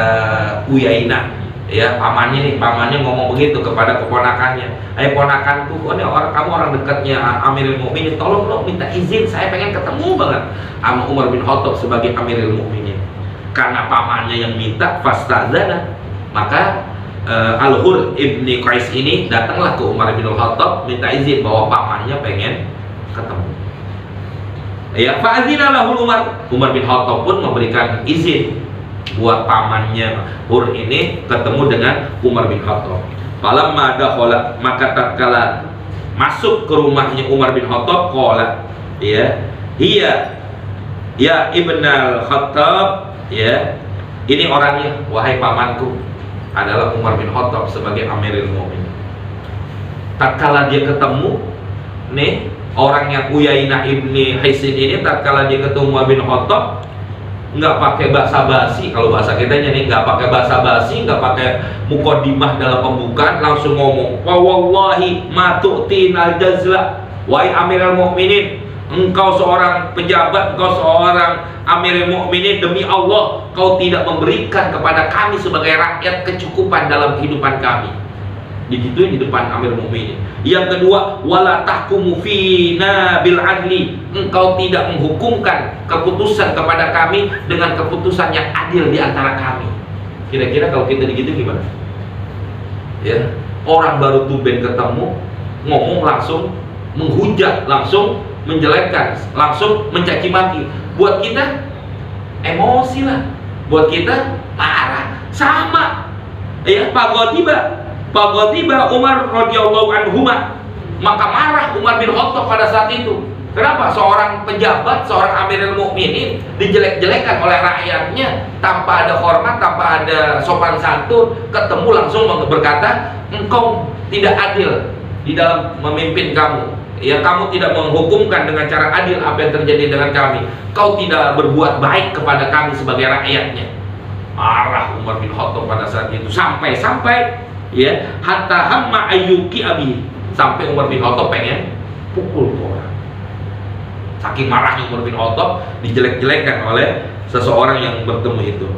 Uyainah. Ya, pamannya ngomong begitu kepada keponakannya. Ponakanku, kau ini kamu orang dekatnya Amirul Mukminin, tolong dong minta izin, saya pengen ketemu banget sama Umar bin Khattab sebagai Amirul Mukminin. Karena pamannya yang minta, fasta'dzana, maka Al-Hur ibni Qais ini datanglah ke Umar bin Khattab minta izin bahwa pamannya pengen ketemu. Ya, fa'adzina lahu Umar bin Khattab pun memberikan izin buat pamannya Hur ini ketemu dengan Umar bin Khattab. Falamma dakhala, maka tatkala masuk ke rumahnya Umar bin Khattab, qala, ya, hiya ya ibnal Khattab, ya, ini orangnya, wahai pamanku, adalah Umar bin Khattab sebagai Amirul Mukminin. Tatkala dia ketemu nih orang yang Uyainah ibni Hisin ini, tatkala dia ketemu Umar bin Khattab, nggak pakai basa-basi, kalau bahasa kitanya nih, nggak pakai basa-basi, nggak pakai muqaddimah dalam pembukaan, langsung ngomong, wa wallahi ma tu'tinal jazla, wahai Amirul Mukminin, engkau seorang pejabat, engkau seorang Amirul Mukminin, demi Allah kau tidak memberikan kepada kami sebagai rakyat kecukupan dalam kehidupan kami. Digituin di depan Amirul Mukminin. Yang kedua, wala tahkumu fina bil adli, engkau tidak menghukumkan keputusan kepada kami dengan keputusan yang adil di antara kami. Kira-kira kalau kita digitu gimana? Ya, orang baru tuben ketemu, ngomong langsung menghujat, langsung menjelekkan, langsung mencaci maki. Buat kita emosi lah, buat kita marah, sama. Ya, Pagatiba Umar radhiyallahu anhu, maka marah Umar bin Khattab pada saat itu. Kenapa? Seorang pejabat, seorang Amirul Mukminin dijelek-jelekan oleh rakyatnya tanpa ada hormat, tanpa ada sopan santun, ketemu langsung berkata, engkau tidak adil di dalam memimpin kamu. Ya, kamu tidak menghukumkan dengan cara adil apa yang terjadi dengan kami. Kau tidak berbuat baik kepada kami sebagai rakyatnya. Marah Umar bin Khattab pada saat itu, sampai ya, hatta hamma ayyuki abi, sampai Umar bin Khattab pengen pukul orang. Saking marahnya Umar bin Khattab dijelek-jelekan oleh seseorang yang bertemu itu.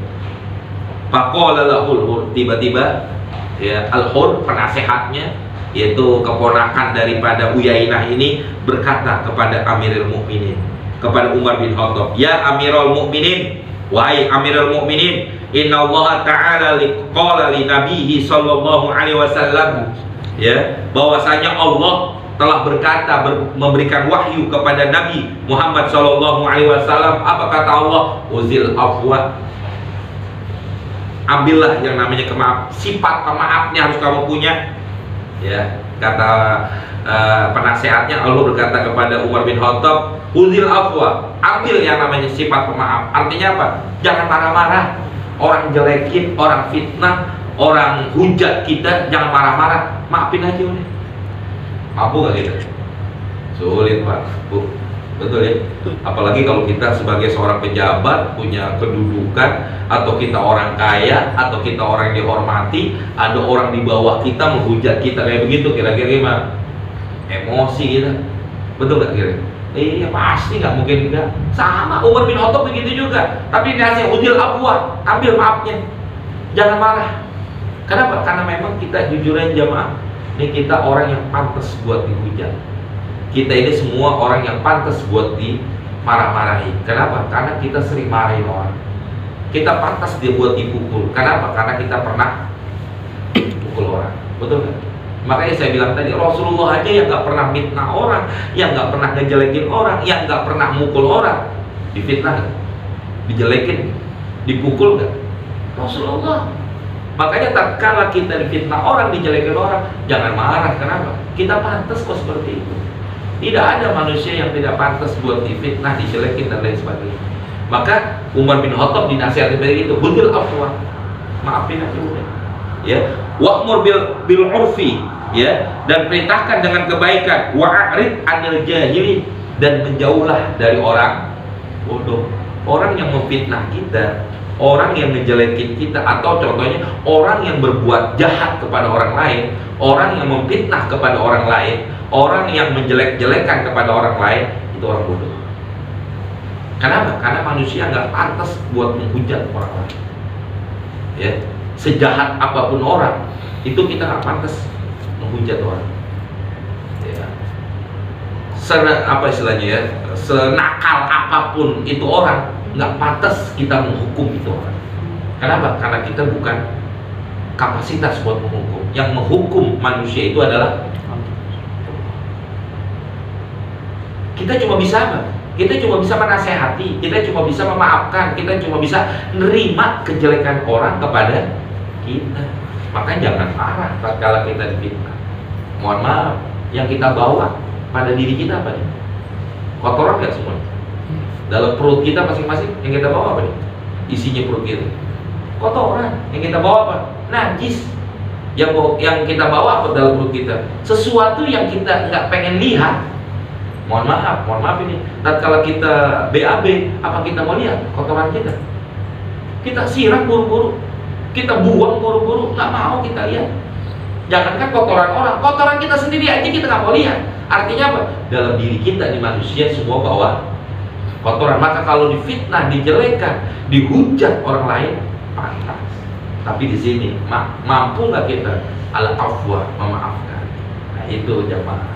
Faqala lahul Hur, tiba-tiba ya Al-Hur, penasehatnya, yaitu keponakan daripada Uyainah ini, berkata kepada Amirul Mukminin, kepada Umar bin Khattab, ya Amirul Mukminin, wahai Amirul Mukminin, Inna Allah Ta'ala qala li nabihi sallallahu alaihi wasallam, ya, bahwasanya Allah telah berkata, memberikan wahyu kepada Nabi Muhammad sallallahu alaihi wasallam. Apa kata Allah? Uzil afwa, ambillah yang namanya kemaaf, sifat pemaafnya harus kamu punya. Ya, kata penasehatnya, Allah berkata kepada Umar bin Khattab, uzil afwa, ambil yang namanya sifat pemaaf. Artinya apa? Jangan marah-marah. Orang jelekin, orang fitnah, orang hujat kita, jangan marah-marah, maafin aja udah. Mampu gak kita? Sulit Pak, Bu. Betul ya? Apalagi kalau kita sebagai seorang pejabat, punya kedudukan, atau kita orang kaya, atau kita orang yang dihormati, ada orang di bawah kita menghujat kita kayak begitu, kira-kira gimana? Emosi kita. Betul gak kira-kira? Iya pasti, nggak mungkin enggak. Sama Umar bin Khattab begitu juga. Tapi nasihat udil afwa, ambil maafnya, jangan marah. Kenapa? Karena memang kita jujuran jamaah, ini kita orang yang pantas buat dihujat. Kita ini semua orang yang pantas buat dimarah-marahi. Kenapa? Karena kita sering marahin orang. Kita pantas dia buat dipukul. Kenapa? Karena kita pernah pukul orang. Betul nggak? Makanya saya bilang tadi, Rasulullah aja yang nggak pernah fitnah orang, yang nggak pernah ngejelekin orang, yang nggak pernah mukul orang, difitnah nggak? Dijelekin, dipukul nggak? Rasulullah. Makanya tatkala kita difitnah orang, dijelekin orang, jangan marah. Kenapa? Kita pantas kok seperti itu. Tidak ada manusia yang tidak pantas buat difitnah, dijelekin dan lain sebagainya. Maka Umar bin Khattab dinasihatin seperti itu, hudil afwa, maafin aja udah. Ya, wa'mur bil urfi, ya, dan perintahkan dengan kebaikan, wa'rid 'anil jahilin, dan menjauhlah dari orang bodoh, orang yang memfitnah kita, orang yang ngejelekin kita, atau contohnya orang yang berbuat jahat kepada orang lain, orang yang memfitnah kepada orang lain, orang yang menjelek-jelekan kepada orang lain, itu orang bodoh. Kenapa? Karena manusia nggak pantas buat menghujat orang lain. Ya, sejahat apapun orang, itu kita nggak pantas menghujat orang. Ya. Apa istilahnya ya? Senakal apapun itu orang, nggak pantas kita menghukum itu orang. Kenapa? Karena kita bukan kapasitas buat menghukum. Yang menghukum manusia itu adalah kita cuma bisa apa? Kita cuma bisa menasehati, kita cuma bisa memaafkan, kita cuma bisa nerima kejelekan orang kepada kita. Makanya jangan marah tatkala kita difitnah. Mohon maaf, yang kita bawa pada diri kita apa nih? Kotoran nggak semua? Dalam perut kita masing-masing yang kita bawa apa nih? Isinya perut kita kotoran. Yang kita bawa apa? Najis. Yang kita bawa apa dalam perut kita? Sesuatu yang kita nggak pengen lihat. Mohon maaf ini. Tatkala kita BAB, apa kita mau lihat kotoran kita? Kita siram buru-buru, kita buang buru-buru, nggak mau kita lihat. Jangankan kotoran orang, kotoran kita sendiri aja kita nggak mau lihat. Artinya apa? Dalam diri kita di manusia semua bawa kotoran. Maka kalau difitnah, dijelekan, dihujat orang lain, pantas. Tapi di sini mampu nggak kita al-afwa, memaafkan? Nah itu jamaah.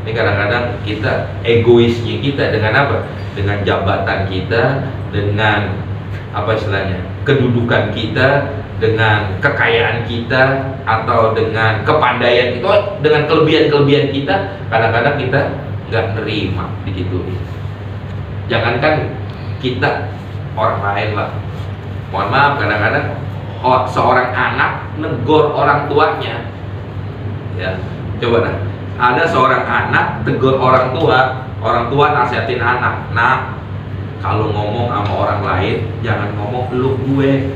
Ini kadang-kadang kita egoisnya kita dengan apa? Dengan jabatan kita, dengan apa istilahnya? Kedudukan kita, dengan kekayaan kita, atau dengan kepandaian kita, dengan kelebihan-kelebihan kita, kadang-kadang kita nggak nerima digituin. Jangankan kita, orang lain lah. Mohon maaf, kadang-kadang seorang anak negor orang tuanya, ya coba dah. Ada seorang anak tegur orang tua nasihatin anak, nak, kalau ngomong sama orang lain jangan ngomong lu gue,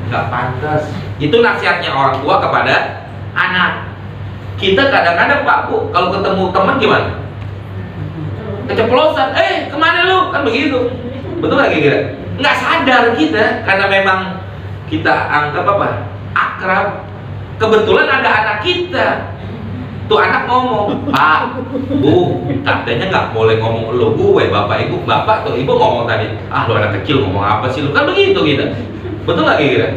nggak pantas. Itu nasihatnya orang tua kepada anak. Kita kadang-kadang Pak Bu, kalau ketemu teman gimana? Keceplosan, kemana lu? Kan begitu. Betul nggak kira-kira? Nggak sadar kita, karena memang kita anggap apa? Akrab. Kebetulan ada anak kita. Tuh anak ngomong, Pak, Bu, katanya nggak boleh ngomong lo gue, bapak tuh ibu ngomong tadi, lu anak kecil ngomong apa sih lu? Kan begitu kita. Betul nggak kira-kira?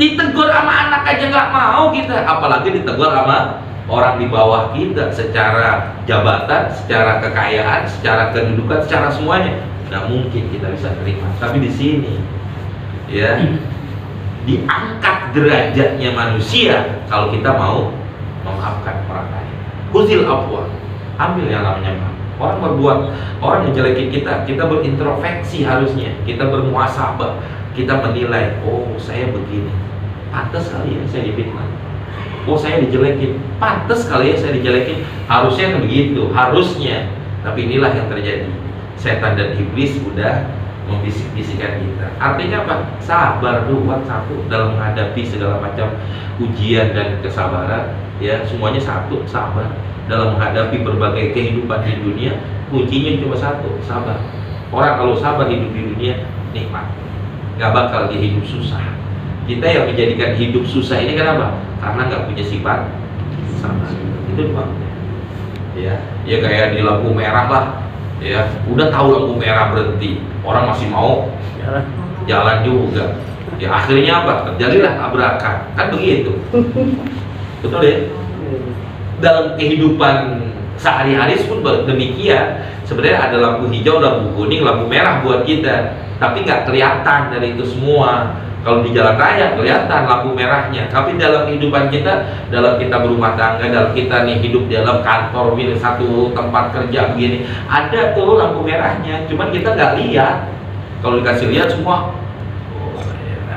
Ditegur sama anak aja nggak mau kita, apalagi ditegur sama orang di bawah kita secara jabatan, secara kekayaan, secara kedudukan, secara semuanya. Nggak mungkin kita bisa terima. Tapi di sini, ya, diangkat derajatnya manusia kalau kita mau memaafkan orang lain. Huzil afwa, ambil yang namanya maaf. Orang berbuat, orang ngejelekin kita berintrospeksi harusnya. Kita bermuhasabah, kita menilai, oh saya begini, pantas kali ya saya difitnah. Oh saya dijelekin, pantas kali ya saya dijelekin. Harusnya kan begitu, harusnya. Tapi inilah yang terjadi. Setan dan iblis udah membisik-bisikkan kita. Artinya apa? Sabar dulu, satu dalam menghadapi segala macam ujian dan kesabaran. Ya, semuanya satu, sabar. Dalam menghadapi berbagai kehidupan di dunia, kuncinya cuma satu, sabar. Orang kalau sabar hidup di dunia, nikmat. Gak bakal dia hidup susah. Kita yang menjadikan hidup susah ini kenapa? Karena gak punya sifat sabar. Itu doang. Ya kayak di lampu merah lah. Ya, udah tahu lampu merah berhenti, orang masih mau jalan juga. Ya akhirnya apa? Terjadilah tabrakan. Kan begitu. Betul ya? Dalam kehidupan sehari-hari pun demikian. Sebenarnya ada lampu hijau, lampu kuning, lampu merah buat kita, tapi nggak kelihatan dari itu semua. Kalau di jalan raya kelihatan lampu merahnya, tapi dalam kehidupan kita, dalam kita berumah tangga, dalam kita nih hidup di dalam kantor, milik satu tempat kerja begini, ada tuh lampu merahnya, cuman kita nggak lihat. Kalau dikasih lihat semua,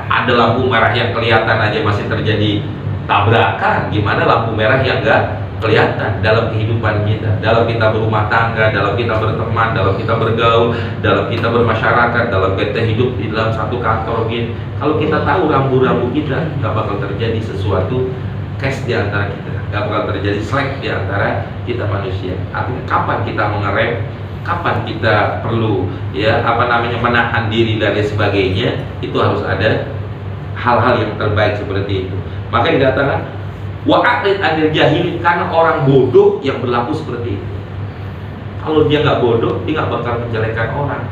ada lampu merah yang kelihatan aja masih terjadi tabrakan. Gimana lampu merah yang nggak kelihatan dalam kehidupan kita, dalam kita berumah tangga, dalam kita berteman, dalam kita bergaul, dalam kita bermasyarakat, dalam kita hidup di dalam satu kantor begini. Kalau kita tahu rambu-rambu kita, nggak bakal terjadi sesuatu cash di antara kita, nggak bakal terjadi slack di antara kita manusia. Artinya kapan kita mengerem, kapan kita perlu menahan diri dan lain sebagainya, itu harus ada hal-hal yang terbaik seperti itu. Maka dikatakan wa'aqid anil jahilin, karena orang bodoh yang berlaku seperti itu. Kalau dia nggak bodoh, dia nggak bakal menjelekan orang.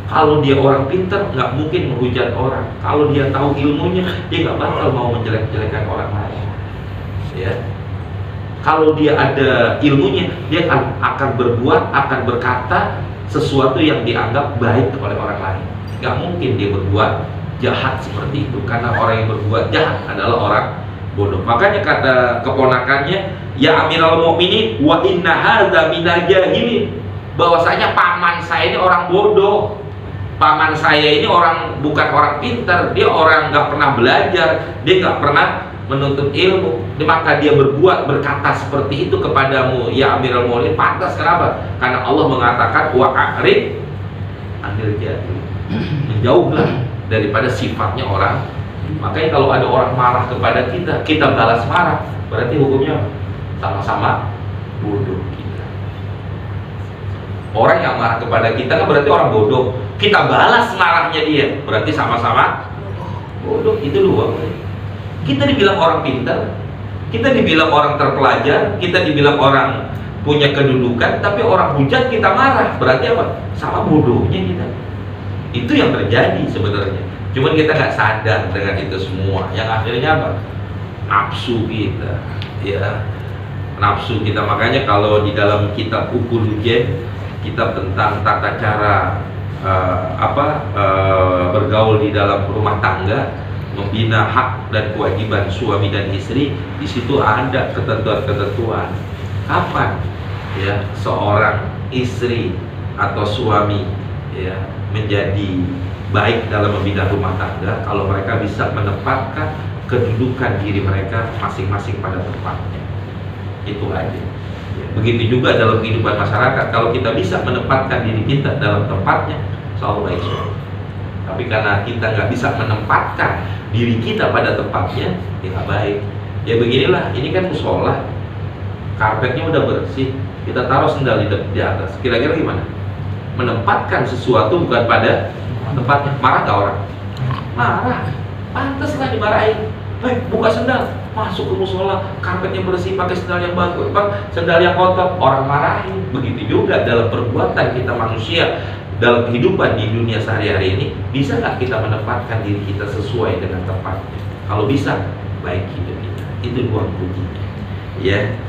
Kalau dia orang pintar, nggak mungkin menghujat orang. Kalau dia tahu ilmunya, dia nggak bakal mau menjelek-jelekan orang lain. Ya. Kalau dia ada ilmunya, dia akan berbuat, akan berkata sesuatu yang dianggap baik oleh orang lain. Nggak mungkin dia berbuat jahat seperti itu, karena orang yang berbuat jahat adalah orang bodoh. Makanya kata keponakannya, ya Amirul Mukminin, wa inna hadza minal jahilin. bahwasanya paman saya ini orang bodoh, paman saya ini bukan orang pintar, dia orang nggak pernah belajar, dia nggak pernah menuntut ilmu, maka dia berkata seperti itu kepadamu ya Amirul Mukminin. Pantas, kenapa? Karena Allah mengatakan wa a'rid anil jahil, menjauhlah daripada sifatnya orang. Makanya kalau ada orang marah kepada kita, kita balas marah, berarti hukumnya sama-sama bodoh kita. Orang yang marah kepada kita kan berarti orang bodoh, kita balas marahnya dia, berarti sama-sama bodoh. Itu luang. Kita dibilang orang pintar, kita dibilang orang terpelajar, kita dibilang orang punya kedudukan, tapi orang hujat kita marah, berarti apa? Sama bodohnya kita. Itu yang terjadi sebenarnya. Cuman kita nggak sadar dengan itu semua. Yang akhirnya apa? Nafsu kita, ya. Nafsu kita. Makanya kalau di dalam kitab Ukul Jen, kitab tentang tata cara bergaul di dalam rumah tangga, membina hak dan kewajiban suami dan istri, di situ ada ketentuan-ketentuan kapan ya seorang istri atau suami ya menjadi baik dalam membina rumah tangga kalau mereka bisa menempatkan kedudukan diri mereka masing-masing pada tempatnya. Itu aja. Ya, begitu juga dalam kehidupan masyarakat, kalau kita bisa menempatkan diri kita dalam tempatnya, selalu baik. Tapi karena kita nggak bisa menempatkan diri kita pada tempatnya, ya nggak baik. Ya beginilah, ini kan musola, karpetnya udah bersih, kita taruh sendal di atas. Kira-kira gimana? Menempatkan sesuatu bukan pada tempatnya. Marah nggak orang? Marah. Pantas lah dimarahin. Buka sendal, masuk ke musola, karpetnya bersih, pakai sendal yang bagus, sendal yang kotor, orang marahin. Begitu juga dalam perbuatan kita manusia, dalam kehidupan di dunia sehari-hari ini, bisa nggak kita menempatkan diri kita sesuai dengan tempatnya? Kalau bisa, baik hidup kita. Itu dua kuncinya. Ya,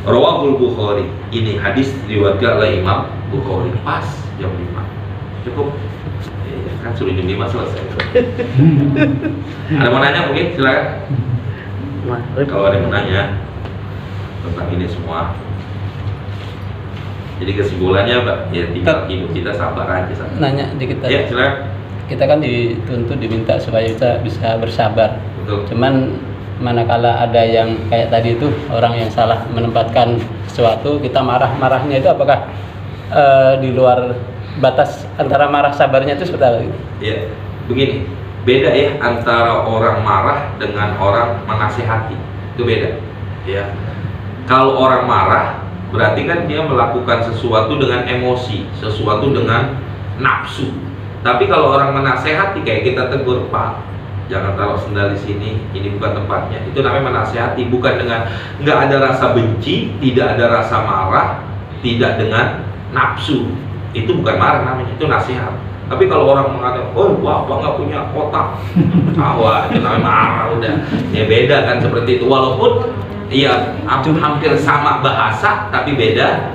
Rawahul Bukhari. Ini hadis diriwayatkan oleh Imam Bukhari. Pas jam 5. Cukup. Ya, kan sudah jam 5 selesai. Ada mau nanya mungkin? Silakan. Kalau ada yang mau nanya tentang ini semua. Jadi kesimpulannya Pak, ya tinggal hidup kita sabar aja. Nanya dikit aja. Ya, silakan. Kita kan dituntut diminta supaya kita bisa bersabar. Betul. Cuman manakala ada yang kayak tadi itu orang yang salah menempatkan sesuatu, kita marahnya itu apakah di luar batas antara marah sabarnya itu seperti apa? Ya, begini, beda ya antara orang marah dengan orang menasihati, itu beda. Ya, kalau orang marah berarti kan dia melakukan sesuatu dengan emosi, sesuatu dengan nafsu. Tapi kalau orang menasehati kayak kita tegur, Pak, jangan taruh sendal di sini, ini bukan tempatnya. Itu namanya menasehati, bukan dengan nggak ada rasa benci, tidak ada rasa marah, tidak dengan nafsu. Itu bukan marah namanya, itu nasihat. Tapi kalau orang mengatakan, oh bapak nggak punya otak, wah itu namanya marah udah. Ya beda kan seperti itu. Walaupun iya hampir sama bahasa, tapi beda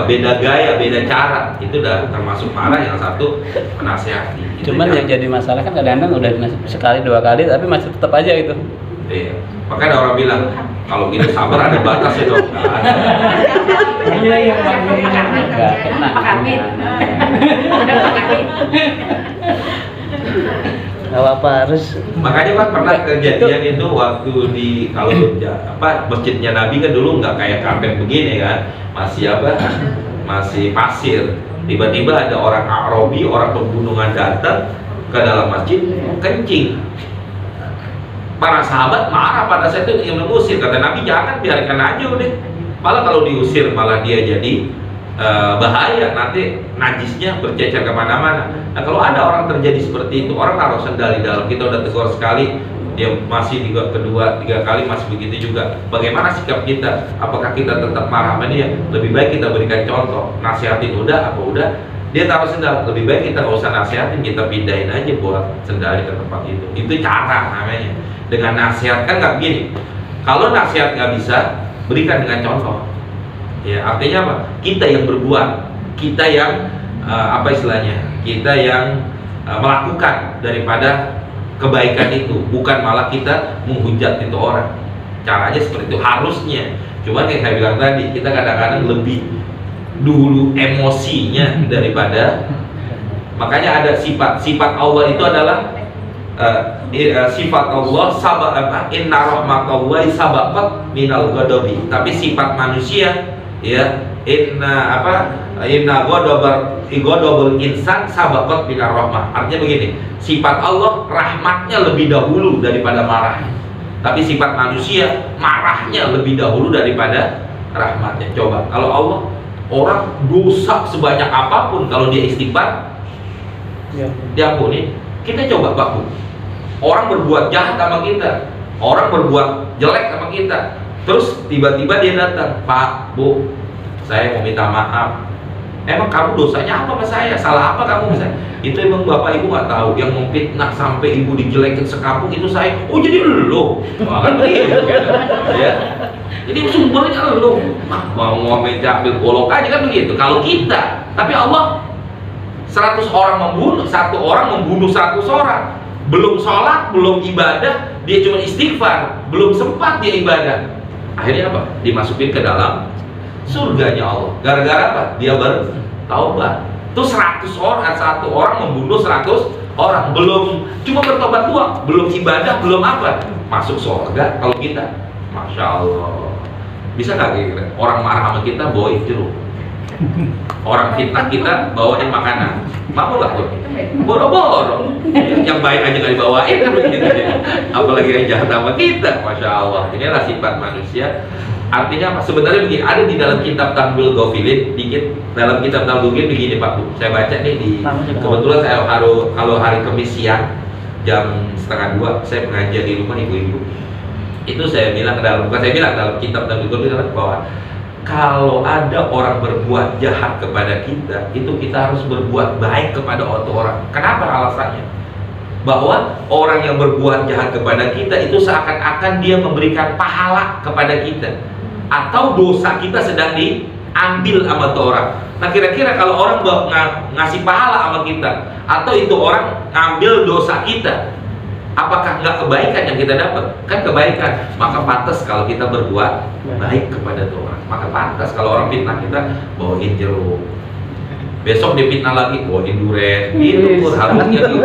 beda gaya, beda cara. Itu udah termasuk marah. Yang satu menasihati. Cuman yang jadi masalah kan kadang-kadang udah sekali dua kali tapi masih tetap aja gitu. Iya. Makanya ada orang bilang kalau gitu sabar ada batas ya dong. Iya yang nggak kena. Gak apa-apa harus. Makanya kan pernah kejadian itu waktu di kalau masjidnya Nabi kan dulu nggak kayak karpet begini kan, masih pasir. Tiba-tiba ada orang Arabi, orang pegunungan datang ke dalam masjid kencing. Para sahabat marah pada saat itu ingin mengusir. Kata Nabi jangan, biarkan aja udah. Malah kalau diusir malah dia jadi bahaya, nanti najisnya bercecer kemana-mana. Nah kalau ada orang terjadi seperti itu, orang taruh sendal di dalam, kita udah tegur sekali, dia masih kedua, tiga kali masih begitu juga. Bagaimana sikap kita? Apakah kita tetap marah sama dia? Lebih baik kita berikan contoh, nasihatin udah apa udah. Dia taruh sendal, lebih baik kita nggak usah nasihatin, kita pindahin aja buat sendalnya ke tempat itu. Itu cara namanya. Dengan nasihat kan nggak begini. Kalau nasihat nggak bisa, berikan dengan contoh. Ya, artinya apa? Kita yang berbuat, kita yang kita yang melakukan daripada kebaikan itu, bukan malah kita menghujat itu orang. Caranya seperti itu harusnya. Cuma kayak saya bilang tadi, kita kadang-kadang lebih dulu emosinya daripada. Makanya ada sifat Allah itu adalah sifat Allah inna rahmatallahi sabaqat minal ghadabi. Tapi sifat manusia ya inna ghadabul insan sabaqat minar rahmah. Artinya begini, sifat Allah rahmatnya lebih dahulu daripada marah. Tapi sifat manusia marahnya lebih dahulu daripada rahmatnya. Coba kalau Allah, orang dosa sebanyak apapun kalau dia istighfar diampuni. Kita coba Pak Bu, orang berbuat jahat sama kita, orang berbuat jelek sama kita, terus tiba-tiba dia datang, Pak Bu, saya mau minta maaf. Emang kamu dosanya apa sama saya? Salah apa kamu sama saya? Itu emang bapak ibu nggak tahu, yang memfitnah sampai ibu dijelekin sekampung itu saya. Oh jadi elo, kan begitu gitu. Ya. Jadi sumbernya elo. Mau ambil golok aja kan begitu. Kalau kita, tapi Allah 100 orang membunuh, 1 orang membunuh 100 orang. Belum sholat, belum ibadah, dia cuma istighfar, belum sempat dia ibadah. Akhirnya apa? Dimasukin ke dalam surganya Allah. Gara-gara apa? Dia bertaubat. Itu 100 orang, 1 orang membunuh 100 orang. Belum, cuma bertobat doang, belum ibadah, belum apa. Masuk surga. Kalau kita, Masya Allah. Bisa nggak kira-kira? Orang marah sama kita bawain jeruk, orang fitnah kita bawain makanan, mau nggak pun? Boro-boro. Yang baik aja nggak dibawain kan begitu. Apalagi yang jahat sama kita, Masya Allah. Inilah sifat manusia. Artinya apa? Sebenarnya begini, ada di dalam kitab Tanbul Ghafilin, dikit dalam kitab Tanbul Ghafilin begini Pak Bu. Saya baca nih di kebetulan saya kalau hari Kamis siang jam 1:30 saya pengajian di rumah ibu-ibu. Itu saya bilang dalam kitab Tanbul Ghafilin bahwa kalau ada orang berbuat jahat kepada kita, itu kita harus berbuat baik kepada orang. Kenapa alasannya? Bahwa orang yang berbuat jahat kepada kita itu seakan-akan dia memberikan pahala kepada kita, atau dosa kita sedang diambil sama tuh orang. Nah kira-kira kalau orang ngasih pahala sama kita, atau itu orang ngambil dosa kita, apakah nggak kebaikan yang kita dapat? Kan kebaikan. Maka pantas kalau kita berbuat baik kepada tuh orang. Maka pantas kalau orang fitnah kita bawain jeruk, besok dia fitnah lagi bawain durian. Itu pun harusnya gitu.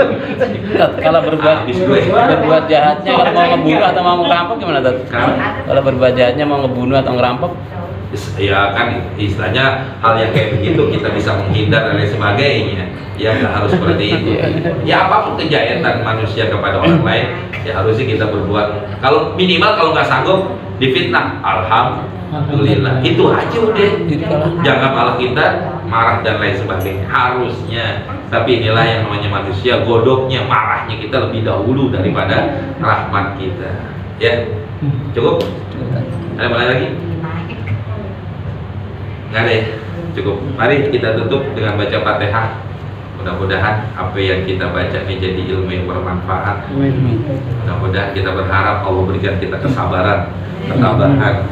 Kalau berbuat jahatnya kalau mau ngebunuh atau mau ngerampok gimana Tat? Kalau berbuat jahatnya mau ngebunuh atau ngerampok? Ya kan istilahnya hal yang kayak begitu kita bisa menghindar dan lain sebagainya. Ya nggak harus seperti itu. Ya apapun kejahatan manusia kepada orang lain, ya harusnya kita berbuat. Kalau minimal kalau nggak sanggup difitnah, alhamdulillah. Itu aja udah. Jangan malah kita marah dan lain sebagainya. Harusnya. Tapi inilah yang namanya manusia, godoknya, marahnya kita lebih dahulu daripada rahmat kita. Ya, cukup? Ada yang lagi? Nggak ada ya? Cukup. Mari kita tutup dengan baca Fatihah. Mudah-mudahan apa yang kita baca ini jadi ilmu yang bermanfaat. Mudah-mudahan kita berharap Allah berikan kita kesabaran, ketabahan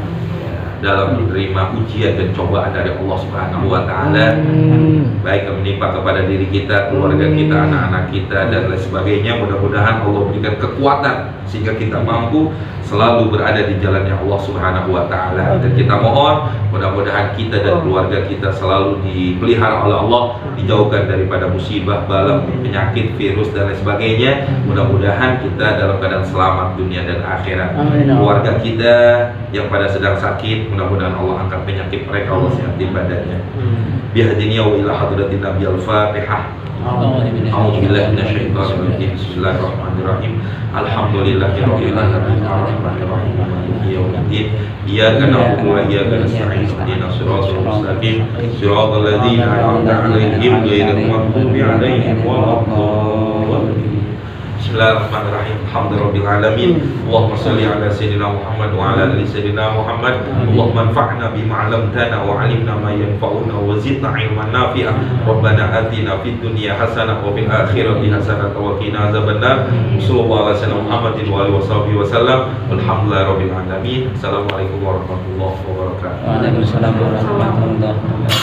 dalam menerima ujian dan cobaan dari Allah Subhanahu wa Ta'ala, baik yang menimpa kepada diri kita, keluarga kita, anak-anak kita, dan lain sebagainya. Mudah-mudahan Allah berikan kekuatan sehingga kita mampu selalu berada di jalannya Allah Subhanahu wa Ta'ala. Dan kita mohon mudah-mudahan kita dan keluarga kita selalu dipelihara oleh Allah, dijauhkan daripada musibah, bala, penyakit, virus, dan lain sebagainya. Mudah-mudahan kita dalam keadaan selamat dunia dan akhirat. Keluarga kita yang pada sedang sakit, mudah-mudahan Allah angkat penyakit mereka, Allah sehatin badannya. Bihadiniya wa ila hadratin Nabi al-Fatihah. A'udzubillahi minasyaitonir rajim. Bismillahirrahmanirrahim. Alhamdulillahirabbil alamin. Arrahmanirrahim. Maliki yaumiddin. Iyyaka na'budu wa iyyaka nasta'in. Ihdinas siratal mustaqim. Siratal ladzina an'amta 'alaihim ghairil maghdubi 'alaihim waladdallin. Bismillahirrahmanirrahim. Alhamdulillahirabbil alamin. Allahumma shalli ala sayyidina Muhammad wa ala ali sayyidina Muhammad. Allahumma anfa'na bima 'allamtana wa 'allimna ma yanfa'una wa zidna 'ilman nafi'a. Rabbana atina fid dunya hasanah wa fil akhirati hasanah wa qina azabannar. Sallallahu alaihi wasallam Muhammadin wa alihi washabihi wasallam. Alhamdulillahirabbil alamin. Assalamualaikum warahmatullahi wabarakatuh. Waalaikumsalam warahmatullahi wabarakatuh.